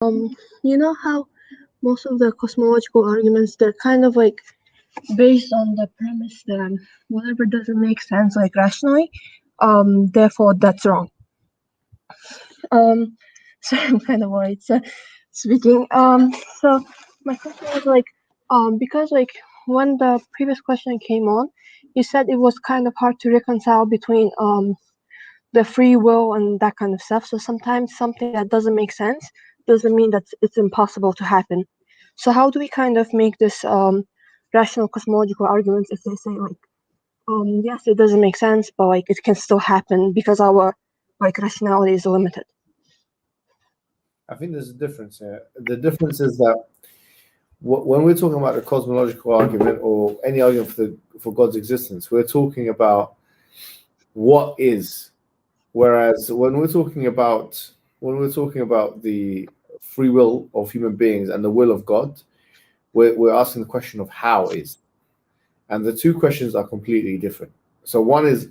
You know how most of the cosmological arguments, they're kind of like based on the premise that whatever doesn't make sense like rationally, therefore that's wrong. So I'm kind of worried. So speaking. So my question is like, because like when the previous question came on, you said it was kind of hard to reconcile between the free will and that kind of stuff. So sometimes something that doesn't make sense doesn't mean that it's impossible to happen. So how do we kind of make this rational cosmological arguments if they say like, yes, it doesn't make sense, but like it can still happen because our like rationality is limited. I think there's a difference here. The difference is that when we're talking about the cosmological argument or any argument for God's existence, we're talking about what is. Whereas when we're talking about the free will of human beings and the will of God, we're asking the question of how is. And the two questions are completely different. So one is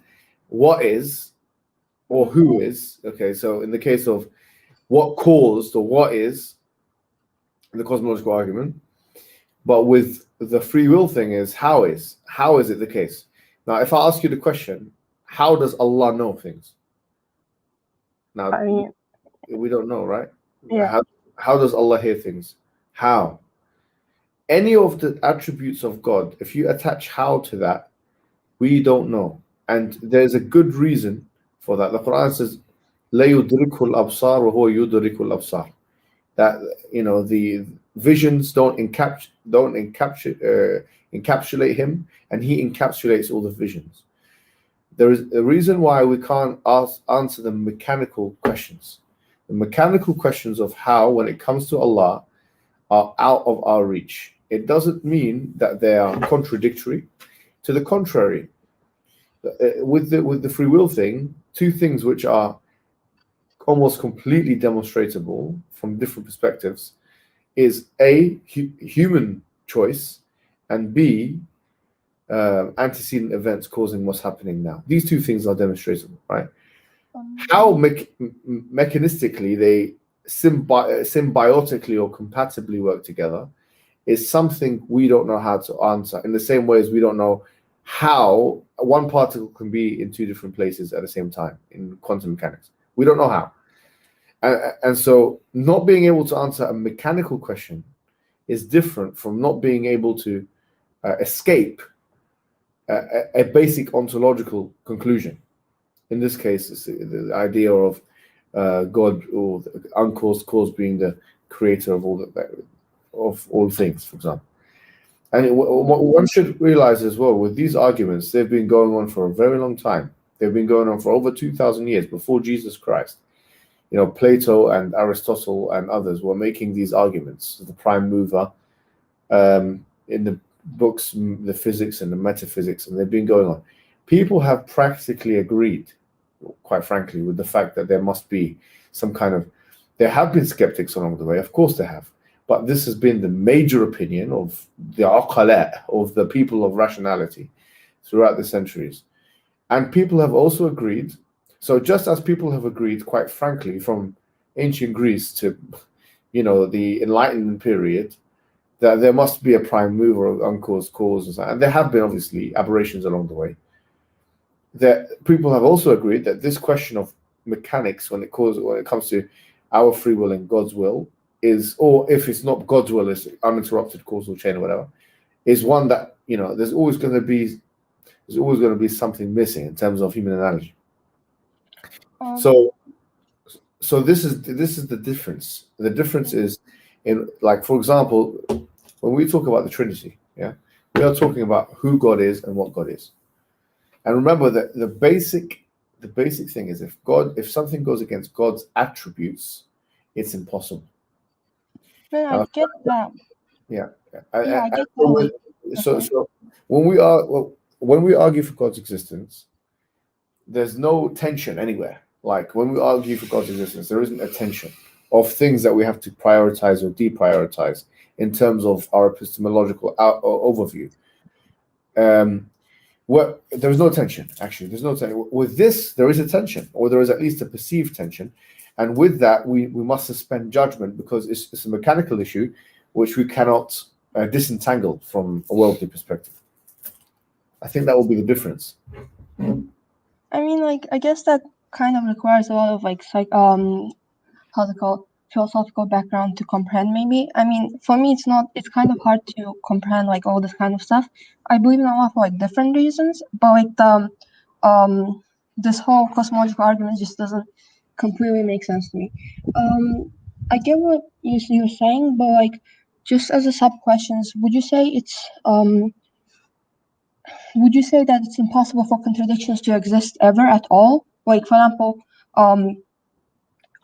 what is or who is. Okay, so in the case of what caused or what is, the cosmological argument. But with the free will thing is how is it the case? Now, if I ask you the question, how does Allah know things? Now, we don't know, right? Yeah. How does Allah hear things? How? Any of the attributes of God, if you attach how to that, we don't know. And there's a good reason for that. The Quran says, لا يدركه الأبصار وهو يدرك الأبصار. That, you know, the visions don't encapsulate him, and he encapsulates all the visions. There is a reason why we can't answer the mechanical questions. The mechanical questions of how, when it comes to Allah, are out of our reach. It doesn't mean that they are contradictory. To the contrary, with the free will thing, two things which are almost completely demonstratable from different perspectives is A, human choice, and B, antecedent events causing what's happening now. These two things are demonstrable, right? How mechanistically they symbiotically or compatibly work together is something we don't know how to answer, in the same way as we don't know how one particle can be in two different places at the same time in quantum mechanics. We don't know how. And so not being able to answer a mechanical question is different from not being able to escape a basic ontological conclusion. In this case, it's the idea of God or the uncaused cause being the creator of all things, for example. And what one should realize as well, with these arguments, they've been going on for a very long time. They've been going on for over 2,000 years before Jesus Christ. You know, Plato and Aristotle and others were making these arguments. The prime mover in the books, the physics and the metaphysics, and they've been going on. People have practically agreed, quite frankly, with the fact that there must be some kind of. There have been skeptics along the way, of course there have, but this has been the major opinion of the aqala, of the people of rationality, throughout the centuries, and people have also agreed. So just as people have agreed, quite frankly, from ancient Greece to, you know, the Enlightenment period, that there must be a prime mover of uncaused cause, and there have been obviously aberrations along the way. That people have also agreed that this question of mechanics, when it comes to our free will and God's will, is, or if it's not God's will, it's uninterrupted causal chain or whatever, is one that, you know, there's always going to be something missing in terms of human analogy. So this is the difference. The difference is in, like, for example, when we talk about the Trinity, yeah, we are talking about who God is and what God is. And remember that the basic thing is if something goes against God's attributes, it's impossible. I get that. Yeah. I get that. So when we argue for God's existence, there's no tension anywhere. Like when we argue for God's existence, there isn't a tension of things that we have to prioritize or deprioritize in terms of our epistemological overview. There is no tension, actually. There's no tension. With this, there is a tension, or there is at least a perceived tension. And with that, we must suspend judgment because it's a mechanical issue which we cannot disentangle from a worldly perspective. I think that will be the difference. I mean, like, I guess that kind of requires a lot of like how's it called, philosophical background to comprehend. Maybe, I mean, for me, it's kind of hard to comprehend like all this kind of stuff. I believe in Allah for like different reasons, but like the this whole cosmological argument just doesn't completely make sense to me. I get what you're saying, but like, just as a sub questions, would you say that it's impossible for contradictions to exist ever at all? Like, for example,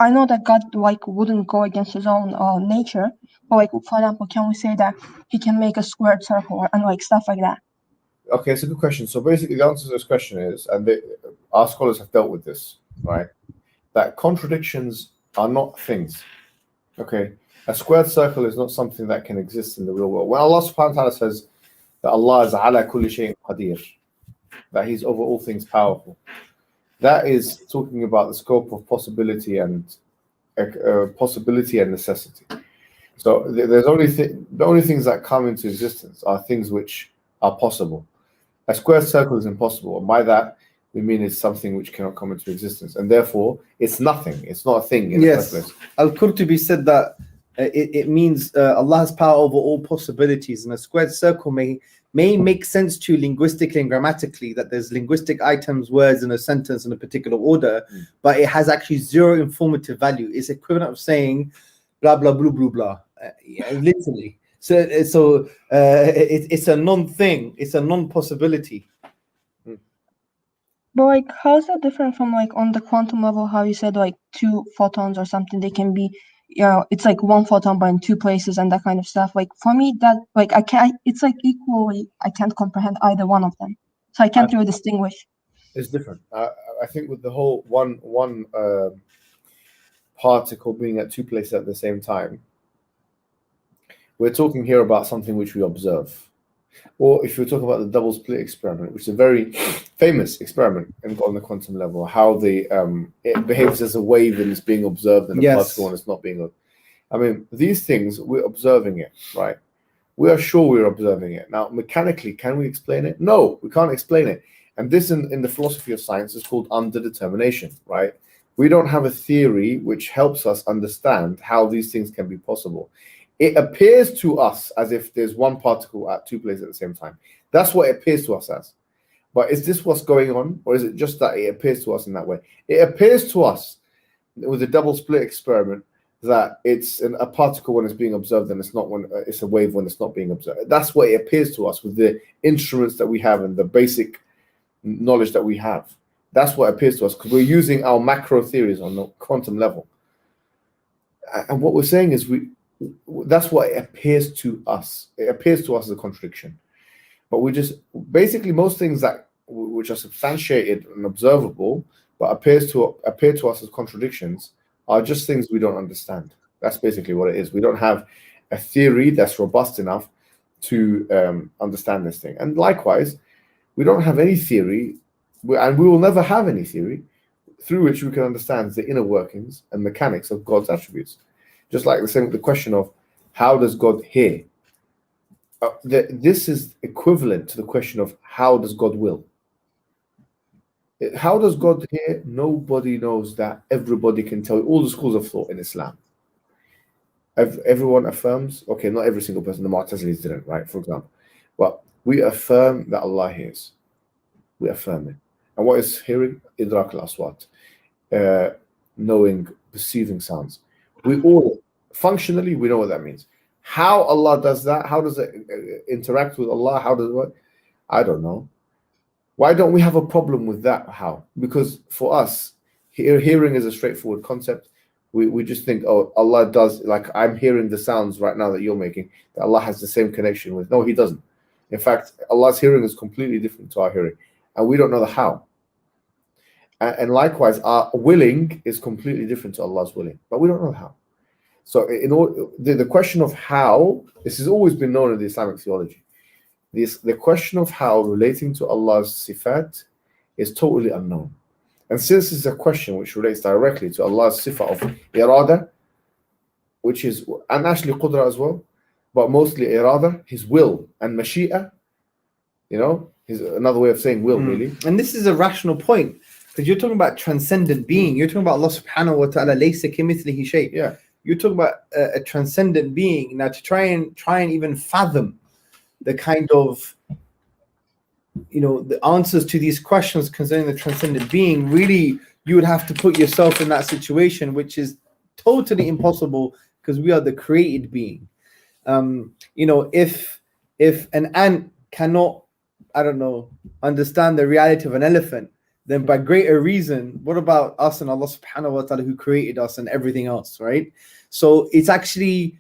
I know that God like wouldn't go against his own nature, but like, for example, can we say that he can make a squared circle and like stuff like that? Okay, it's a good question. So basically, the answer to this question is, and our scholars have dealt with this, right? That contradictions are not things. Okay, a squared circle is not something that can exist in the real world. When Allah subhanahu wa ta'ala says that Allah is ala kulli shay'in qadir, that he's over all things powerful, that is talking about the scope of possibility and necessity. So there's the only things that come into existence are things which are possible. A squared circle is impossible, and by that we mean it's something which cannot come into existence, and therefore it's nothing. It's not a thing in the first place. Al-Qurtubi said that it means Allah has power over all possibilities, and a squared circle may make sense to you linguistically and grammatically, that there's linguistic items, words in a sentence in a particular order, but it has actually zero informative value. It's equivalent of saying blah blah blah blah blah, literally. So it's a non-thing. It's a non-possibility. But like, how is that different from like on the quantum level? How you said like two photons or something? They can be, it's like one photon but in two places and that kind of stuff. Like for me, that like it's like equally I can't comprehend either one of them, so I can't really distinguish. It's different. I think with the whole one particle being at two places at the same time, we're talking here about something which we observe. Or if you're talking about the double split experiment, which is a very famous experiment on the quantum level, how it behaves as a wave and is being observed and a particle and it's not being. I mean, these things, we're observing it, right? We are sure we're observing it. Now, mechanically, can we explain it? No, we can't explain it. And this in the philosophy of science is called underdetermination, right? We don't have a theory which helps us understand how these things can be possible. It appears to us as if there's one particle at two places at the same time. That's what it appears to us as. But is this what's going on? Or is it just that it appears to us in that way? It appears to us with a double split experiment that it's a particle when it's being observed and it's not when it's a wave when it's not being observed. That's what it appears to us with the instruments that we have and the basic knowledge that we have. That's what appears to us because we're using our macro theories on the quantum level. And what we're saying is that's what it appears to us. It appears to us as a contradiction. But we just basically most things that which are substantiated and observable but appear to us as contradictions are just things we don't understand. That's basically what it is. We don't have a theory that's robust enough to understand this thing. And likewise, we don't have any theory, and we will never have any theory through which we can understand the inner workings and mechanics of God's attributes. Just like the question of how does God hear? This is equivalent to the question of how does God will? How does God hear? Nobody knows that. Everybody can tell you. All the schools of thought in Islam. Everyone affirms. Okay, not every single person. The Mu'tazilis didn't, right? For example, but we affirm that Allah hears. We affirm it. And what is hearing? Idrak al-aswat, knowing, perceiving sounds. We all functionally we know what that means. How Allah does that? How does it interact with Allah? How does what? I don't know. Why don't we have a problem with that? How? Because for us, hearing is a straightforward concept. We just think, oh, Allah does, like I'm hearing the sounds right now that you're making, that Allah has the same connection with. No, He doesn't. In fact, Allah's hearing is completely different to our hearing, and we don't know the how. And likewise, our willing is completely different to Allah's willing, but we don't know how. So the question of how, this has always been known in the Islamic theology. The question of how relating to Allah's sifat is totally unknown. And since it's a question which relates directly to Allah's sifa of irada, which is, and actually qudra as well, but mostly irada, his will, and mashi'a, you know, is another way of saying will, really. And this is a rational point, because you're talking about transcendent being. You're talking about Allah subhanahu wa ta'ala, laysa kamithlihi shay. Yeah. You're talking about a transcendent being. Now, to try and even fathom the kind of, you know, the answers to these questions concerning the transcendent being, really, you would have to put yourself in that situation, which is totally impossible, because we are the created being. You know, if an ant cannot, I don't know, understand the reality of an elephant, then by greater reason, what about us and Allah subhanahu wa ta'ala who created us and everything else, right? So it's actually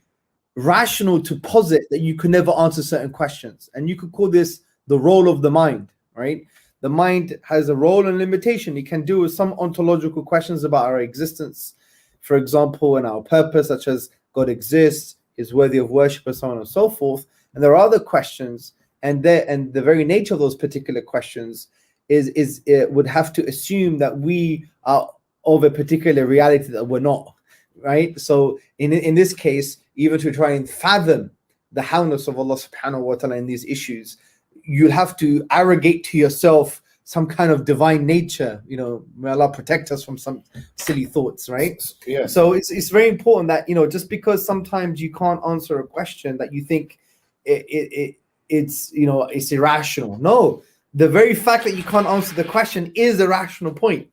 rational to posit that you could never answer certain questions. And you could call this the role of the mind, right? The mind has a role and limitation. It can do with some ontological questions about our existence, for example, and our purpose, such as God exists, is worthy of worship, and so on and so forth. And there are other questions, and the very nature of those particular questions is it would have to assume that we are of a particular reality that we're not, right? So in this case, even to try and fathom the howness of Allah subhanahu wa ta'ala in these issues, you'll have to arrogate to yourself some kind of divine nature, you know, may Allah protect us from some silly thoughts, right? Yeah. So it's very important that, you know, just because sometimes you can't answer a question that you think it's, you know, it's irrational. No, the very fact that you can't answer the question is a rational point,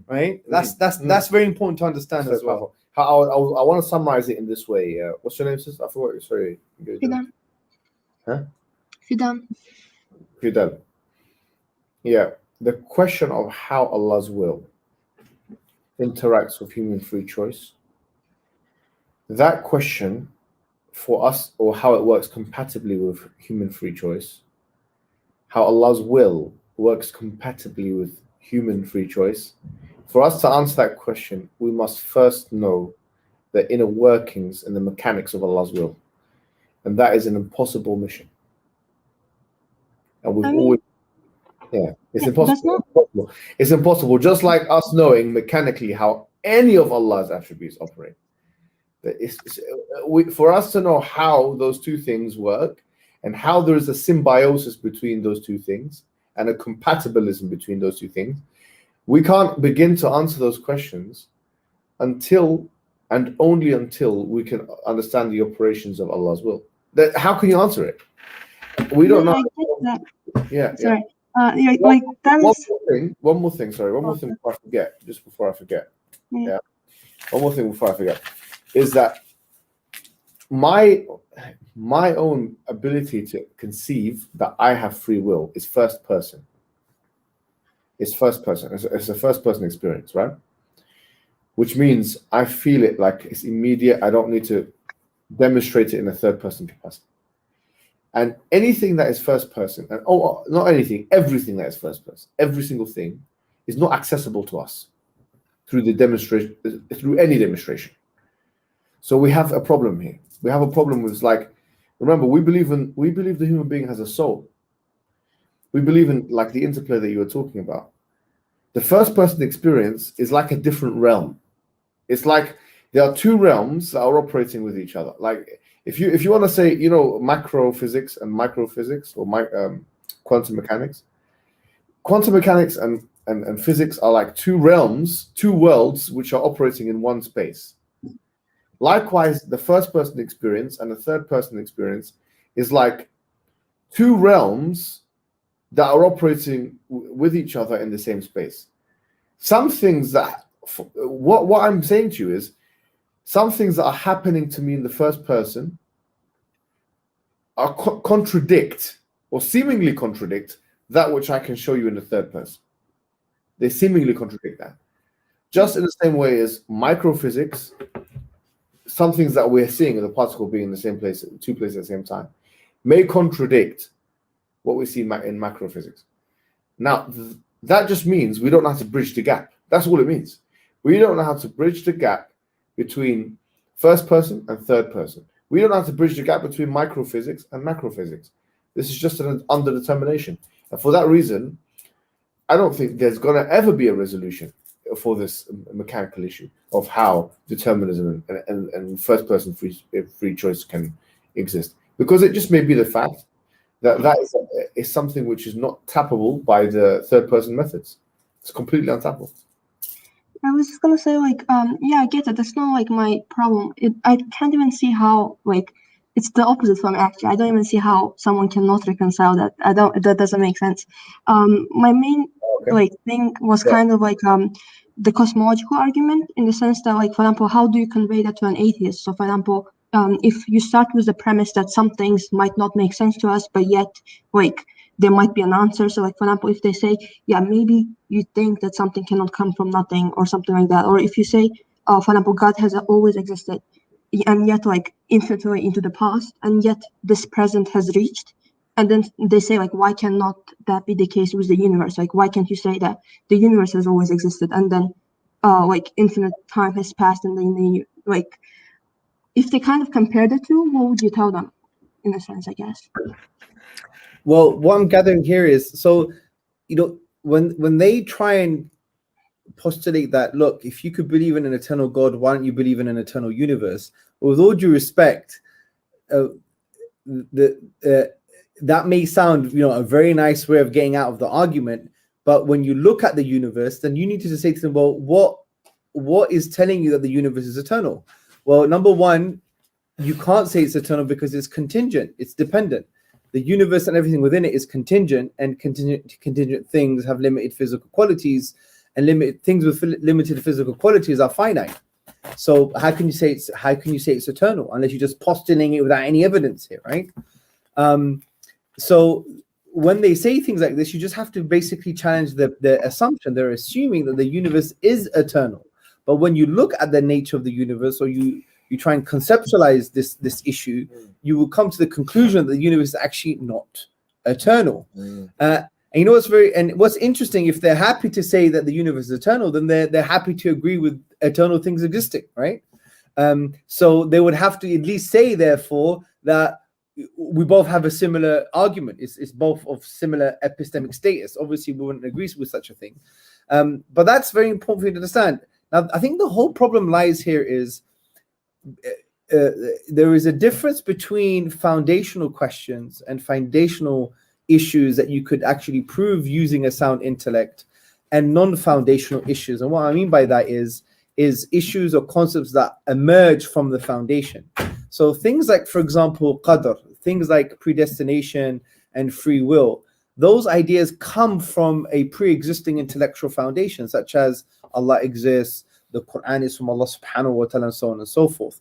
right? That's very important to understand as well. I want to summarize it in this way. What's your name, sister? I forgot. Sorry. Fidan. Huh? Fidan. Fidel. Yeah, the question of how Allah's will interacts with human free choice, that question for us, or how it works compatibly with human free choice, how Allah's will works compatibly with human free choice, for us to answer that question, we must first know the inner workings and the mechanics of Allah's will. And that is an impossible mission. And we've always, it's impossible. It's impossible. Just like us knowing mechanically how any of Allah's attributes operate. For us to know how those two things work and how there is a symbiosis between those two things and a compatibilism between those two things, we can't begin to answer those questions until and only until we can understand the operations of Allah's will. How can you answer it? We don't know. Yeah. Sorry. Like that's one more thing before I forget. Just before I forget. Yeah. One more thing before I forget is that my own ability to conceive that I have free will is first person. It's first person. It's a first person experience, right? Which means I feel it like it's immediate. I don't need to demonstrate it in a third person capacity. And anything that is first person, and not anything, everything that is first person, every single thing is not accessible to us through the demonstration, through any demonstration. So we have a problem here. We have a problem with, like, remember, we believe the human being has a soul. We believe in, like, the interplay that you were talking about. The first person experience is like a different realm. It's like there are two realms that are operating with each other. Like, if you want to say, you know, macro physics and micro physics, or quantum mechanics and physics are like two realms, two worlds which are operating in one space. Likewise, the first person experience and the third person experience is like two realms that are operating with each other in the same space. Some things that, what I'm saying to you is, some things that are happening to me in the first person are contradict, or seemingly contradict, that which I can show you in the third person. They seemingly contradict that. Just in the same way as microphysics, some things that we're seeing in the particle being in the same place, two places at the same time, may contradict what we see in macrophysics. Now, that just means we don't know how to bridge the gap. That's all it means. We don't know how to bridge the gap between first person and third person. We don't know how to bridge the gap between microphysics and macrophysics. This is just an underdetermination. And for that reason, I don't think there's going to ever be a resolution for this mechanical issue of how determinism and first-person free choice can exist, because it just may be the fact that is something which is not tappable by the third-person methods. It's completely untappable. I was just gonna say, like, yeah, I get it. That's not like my problem. I can't even see how, like, it's the opposite for me, actually. I don't even see how someone cannot reconcile that. That doesn't make sense. My main thing was kind of like the cosmological argument, in the sense that, like, for example, how do you convey that to an atheist? So, for example, if you start with the premise that some things might not make sense to us, but yet, like, there might be an answer. So, like, for example, if they say, yeah, maybe you think that something cannot come from nothing or something like that, or if you say, for example, God has always existed, and yet, like, infinitely into the past, and yet this present has reached, and then they say, like, why cannot that be the case with the universe? Like, why can't you say that the universe has always existed, and then like, infinite time has passed, and then like, if they kind of compare the two, what would you tell them, in a sense, I guess? Well, what I'm gathering here is, so, you know, when they try and postulate that, look, if you could believe in an eternal God, why don't you believe in an eternal universe? With all due respect, that may sound, you know, a very nice way of getting out of the argument, but when you look at the universe, then you need to say to them, well, what is telling you that the universe is eternal? Well, number one, you can't say it's eternal because it's contingent, it's dependent. The universe and everything within it is contingent, and contingent things have limited physical qualities, and things with limited physical qualities are finite. So how can you say it's eternal unless you're just postulating it without any evidence here, right? So when they say things like this, you just have to basically challenge the assumption. They're assuming that the universe is eternal, but when you look at the nature of the universe, or you try and conceptualize this issue, you will come to the conclusion that the universe is actually not eternal. And you know what's interesting, if they're happy to say that the universe is eternal, then they're happy to agree with eternal things existing, right? So they would have to at least say, therefore, that we both have a similar argument. It's both of similar epistemic status. Obviously, we wouldn't agree with such a thing. But that's very important for you to understand. Now, I think the whole problem lies here is there is a difference between foundational questions and foundational issues that you could actually prove using a sound intellect, and non-foundational issues. And what I mean by that is issues or concepts that emerge from the foundation. So things like, for example, Qadar, things like predestination and free will, those ideas come from a pre-existing intellectual foundation, such as Allah exists, the Quran is from Allah subhanahu wa ta'ala, and so on and so forth.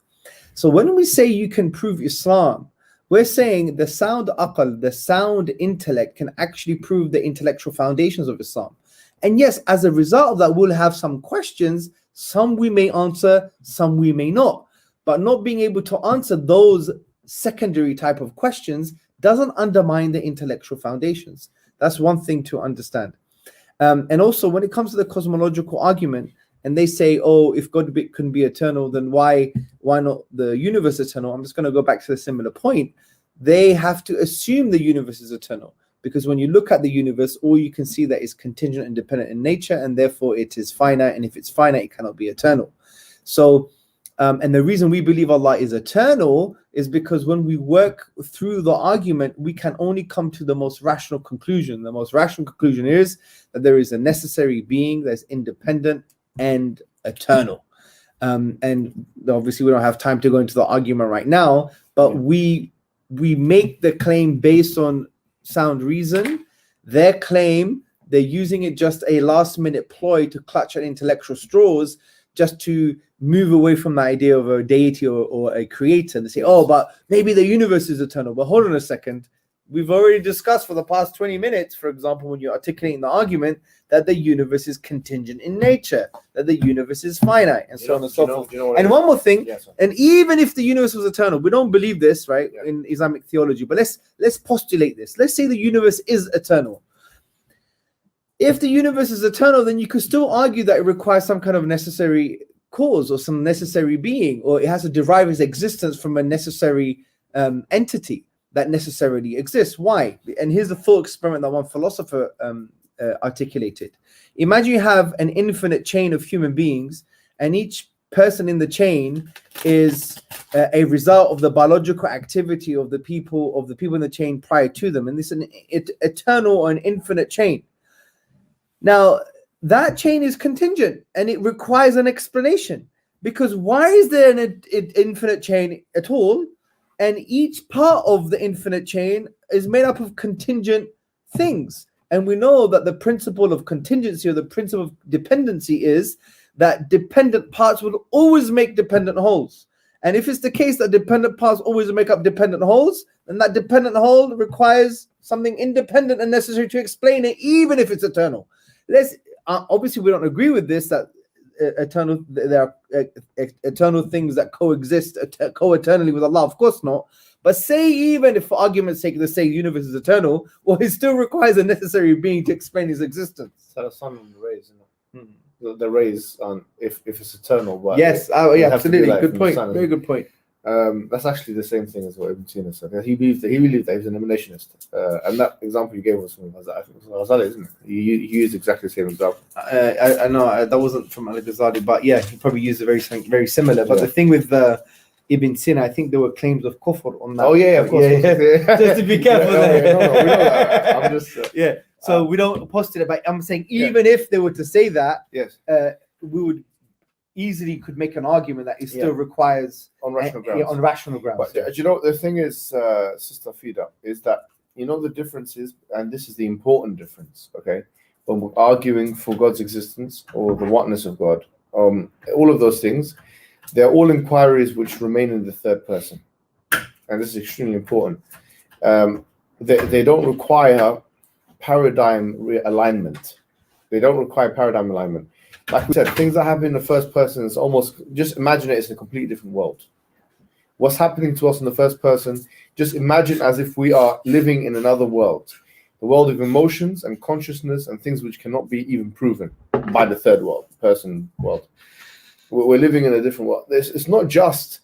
So when we say you can prove Islam, we're saying the sound aql, the sound intellect, can actually prove the intellectual foundations of Islam. And yes, as a result of that, we'll have some questions. Some we may answer, some we may not. But not being able to answer those secondary type of questions doesn't undermine the intellectual foundations. That's one thing to understand. And also, when it comes to the cosmological argument, and they say, oh, if God can be eternal, then why not the universe eternal? I'm just going to go back to the similar point. They have to assume the universe is eternal, because when you look at the universe, all you can see that is contingent and dependent in nature, and therefore it is finite. And if it's finite, it cannot be eternal. So, and the reason we believe Allah is eternal is because when we work through the argument, we can only come to the most rational conclusion. The most rational conclusion is that there is a necessary being that's independent and eternal. And obviously we don't have time to go into the argument right now, but we make the claim based on sound reason. Their claim, they're using it just a last minute ploy to clutch at intellectual straws, just to move away from the idea of a deity or a creator. And they say, oh, but maybe the universe is eternal. But hold on a second. We've already discussed for the past 20 minutes, for example, when you're articulating the argument, that the universe is contingent in nature, that the universe is finite, and so on and so forth. And one more thing, and even if the universe was eternal, we don't believe this, right, in Islamic theology, but let's postulate this. Let's say the universe is eternal. If the universe is eternal, then you could still argue that it requires some kind of necessary cause or some necessary being, or it has to derive its existence from a necessary entity that necessarily exists. Why? And here's the full experiment that one philosopher articulated. Imagine you have an infinite chain of human beings, and each person in the chain is a result of the biological activity of the people in the chain prior to them, and this is an eternal or an infinite chain. Now, that chain is contingent, and it requires an explanation, because why is there an infinite chain at all? And each part of the infinite chain is made up of contingent things. And we know that the principle of contingency, or the principle of dependency, is that dependent parts will always make dependent wholes. And if it's the case that dependent parts always make up dependent wholes, then that dependent whole requires something independent and necessary to explain it, even if it's eternal. Obviously, we don't agree with this, that there are eternal things that coexist co-eternally with Allah. Of course not. But say, even if for argument's sake, let's say the universe is eternal, well, it still requires a necessary being to explain his existence. So the sun and the rays, the rays, if it's eternal, but yes, yeah, absolutely, good point, very good point. That's actually the same thing as what Ibn Sina said. He believed that he was an emanationist, and that example you gave was from I think it was Ghazali, isn't it? He used exactly the same example. I know that wasn't from Al-Ghazali, but yeah, he probably used very similar. But the thing with Ibn Sina, I think there were claims of kufr on that. Oh yeah, of course. Yeah. Just to be careful there. No, we know that. I'm just yeah. So we don't postulate, but I'm saying even if they were to say that, yes, we would easily could make an argument that it still requires on rational grounds. On rational grounds. But do you know the thing is, Sister Fida, is that the difference is, and this is the important difference, okay? When we're arguing for God's existence or the oneness of God, all of those things, they're all inquiries which remain in the third person, and this is extremely important. They don't require paradigm alignment. They don't require paradigm alignment. Like we said, things that happen in the first person is almost, just imagine it's a completely different world. What's happening to us in the first person, just imagine as if we are living in another world. The world of emotions and consciousness and things which cannot be even proven by the third person world. We're living in a different world. It's not just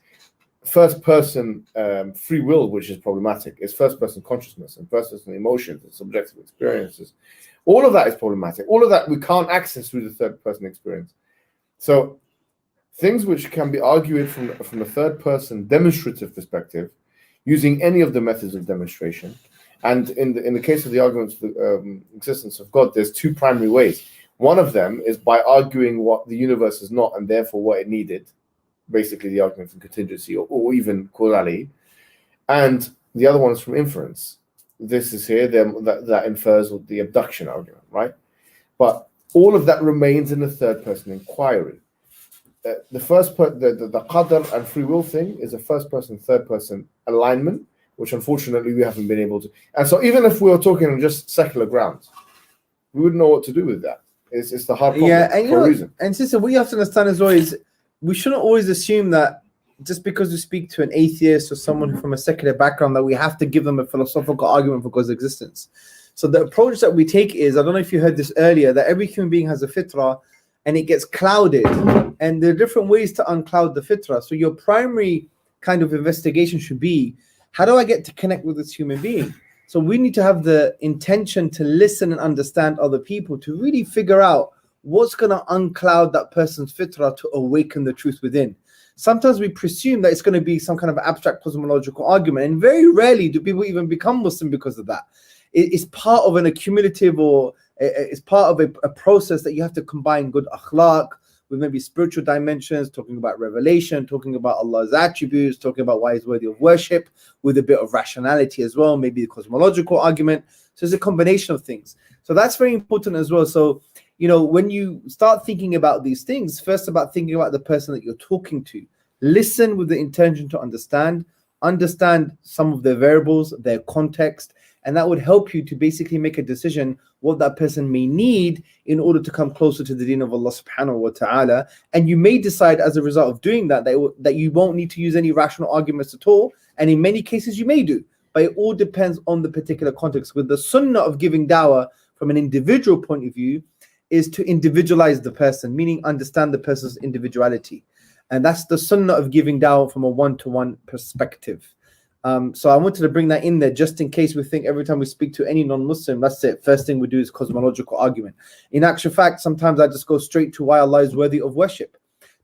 first person free will which is problematic. It's first person consciousness and first person emotions and subjective experiences. All of that is problematic. All of that we can't access through the third person experience. So things which can be argued from a third person demonstrative perspective, using any of the methods of demonstration, and in the case of the arguments of the existence of God, there's two primary ways. One of them is by arguing what the universe is not and therefore what it needed, basically the argument from contingency or even causality, and the other one is from inference. This is here that infers the abduction argument, right? But all of that remains in the third person inquiry. The Qadar and free will thing is a first person, third person alignment, which unfortunately we haven't been able to. And so even if we were talking on just secular grounds, we wouldn't know what to do with that. It's the hard problem for a reason. And sister, what you have to understand as well is we shouldn't always assume that just because we speak to an atheist or someone from a secular background that we have to give them a philosophical argument for God's existence. So the approach that we take is, I don't know if you heard this earlier, that every human being has a fitrah and it gets clouded, and there are different ways to uncloud the fitrah. So your primary kind of investigation should be, how do I get to connect with this human being? So we need to have the intention to listen and understand other people, to really figure out what's going to uncloud that person's fitrah to awaken the truth within. Sometimes we presume that it's going to be some kind of abstract cosmological argument, and very rarely do people even become Muslim because of that. It's part of an accumulative, or it's part of a process that you have to combine good akhlaq with maybe spiritual dimensions, talking about revelation, talking about Allah's attributes, talking about why He's worthy of worship, with a bit of rationality as well, maybe the cosmological argument. So it's a combination of things. So that's very important as well. So, when you start thinking about these things, first about thinking about the person that you're talking to, listen with the intention to understand some of their variables, their context, and that would help you to basically make a decision what that person may need in order to come closer to the deen of Allah subhanahu wa ta'ala. And you may decide as a result of doing that, that you won't need to use any rational arguments at all. And in many cases you may do, but it all depends on the particular context. With the sunnah of giving dawah from an individual point of view is to individualize the person, meaning understand the person's individuality. And that's the sunnah of giving dawah from a one-to-one perspective. So I wanted to bring that in there just in case we think every time we speak to any non-Muslim, that's it. First thing we do is cosmological argument. In actual fact, sometimes I just go straight to why Allah is worthy of worship,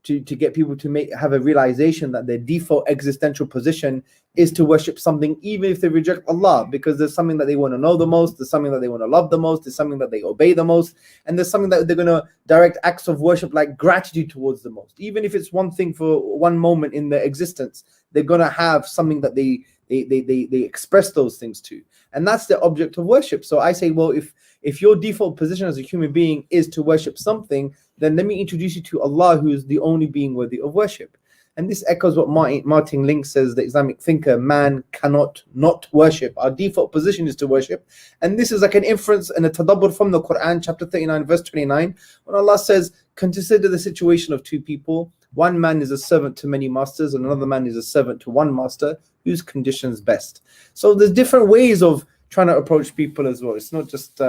to get people to have a realization that their default existential position is to worship something, even if they reject Allah, because there's something that they want to know the most, there's something that they want to love the most, there's something that they obey the most, and there's something that they're going to direct acts of worship like gratitude towards the most. Even if it's one thing for one moment in their existence, they're going to have something that they express those things to, and that's the object of worship. So I say, well, if your default position as a human being is to worship something, then let me introduce you to Allah, who is the only being worthy of worship. And this echoes what Martin Link says, the Islamic thinker: man cannot not worship. Our default position is to worship. And this is like an inference and a tadabbur from the Quran, chapter 39, verse 29, when Allah says, consider the situation of two people. One man is a servant to many masters, and another man is a servant to one master. Whose conditions best? So there's different ways of trying to approach people as well. It's not just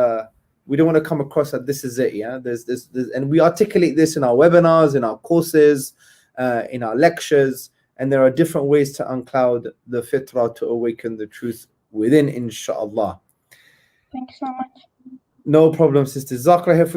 we don't want to come across that this is it. Yeah, there's and we articulate this in our webinars, in our courses, in our lectures, and there are different ways to uncloud the fitrah, to awaken the truth within, inshallah. Thank you so much. No problem, sisters. Jazakallah khair for